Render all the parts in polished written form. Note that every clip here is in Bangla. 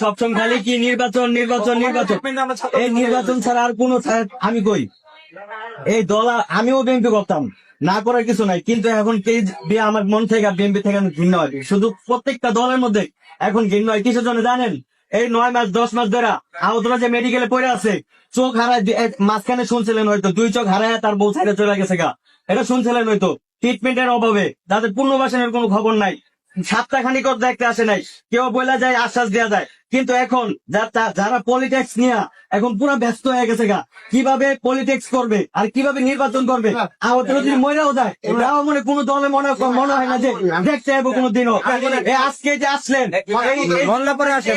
সবসময় খালি কি নির্বাচন নির্বাচন নির্বাচন, এই নির্বাচন ছাড়া আর কোন আমি কই এই দল আমিও বিএনপি করতাম, না করার কিছু নাই, কিন্তু এখন আমার মন থেকে বিএনপি থেকে ঘৃণ হয়। শুধু প্রত্যেকটা দলের মধ্যে এখন ঘৃণ হয় কিসের জন্য জানেন? এই 9 মাস 10 মাস ধরে আহতরা যে মেডিকেলে পড়ে আছে, চোখ হারায় মাঝখানে শুনছিলেন হয়তো 2 চোখ হারায় তার বউ সাইডে চলে গেছে গা, এটা শুনছিলেন হয়তো। ট্রিটমেন্টের অভাবে তাদের পুনর্বাসনের কোনো খবর নাই, সাতটা খানিক দেখতে আসে নাই, কেউ বলে যায় আশ্বাস দেওয়া যায়। কিন্তু এখন যারা পলিটিক্স নিয়ে এখন পুরো ব্যস্ত হয়ে গেছে গা, কিভাবে পলিটিক্স করবে আর কিভাবে নির্বাচন করবে। আহতরা যদি মরেও যায়, এটাও মনে কোনো দলে মনে হয় না যে দেখতে যাবো কোনোদিনও। আজকে যে আসলেন মল্লা পরে আসে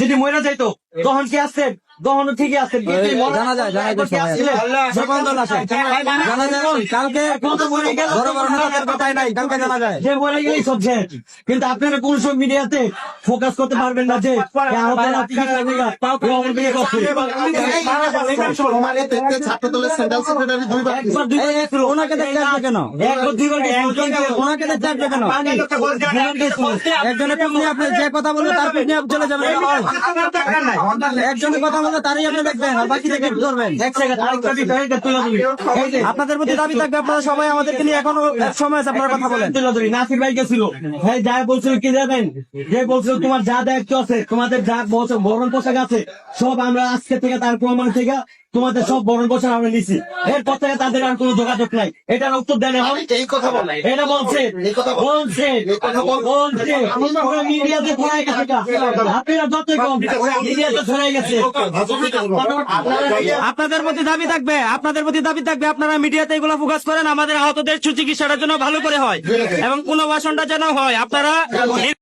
যদি মরে যাইতো তখন কি আসছেন? তখনও ঠিকই আসছেন, জানা যায় কালকে বড় বড় নেতাদের কথাই নাই, কালকে জানা যায় যে মরে গেলেই সব শেষ। কিন্তু আপনারা কোন সব মিডিয়াতে ফোকাস করতে পারবেন না যে ওনাকে দেখতে আসবে কেন? ওনাকে দেখতে আসবে কেন? একজনের পিছনে আপনি যে কথা বলবেন তার পিছনে চলে যাবেন, একজনের কথা বললে তারই আপনি দেখবেন আর বাকি দেখে ধরবেন। আপনাদের প্রতি দাবি থাকবে, আপনারা সবাই আমাদেরকে নিয়ে এখনো সময় আছে, আপনারা কথা বলেন। নাসির ভাই গেছিল, হ্যাঁ যা বলছিল কি জানেন, যে বলছিল তোমার যা দায়িত্ব আছে, তোমাদের যা বরণ পোশাক আছে সব আমরা আজকে থেকে তার প্রমাণ থেকে তোমাদের সব বরণ পোশাক আমরা নিছি, এরপর থেকে তাদের আর কোনো যোগাযোগ নাই। এটার উত্তর দেন এখন। এই কথা বলে এটা বলছে মিডিয়াতে ছড়াই গেছে, আপনারা যতই কম মিডিয়াতে ছড়াই গেছে। আপনাদের প্রতি দাবি থাকবে, আপনারা মিডিয়াতে এগুলো ফোকাস করেন, আমাদের আহতদের সুচিকিৎসাটার জন্য ভালো করে হয় এবং পুনর্বাসনটা যেন হয়। আপনারা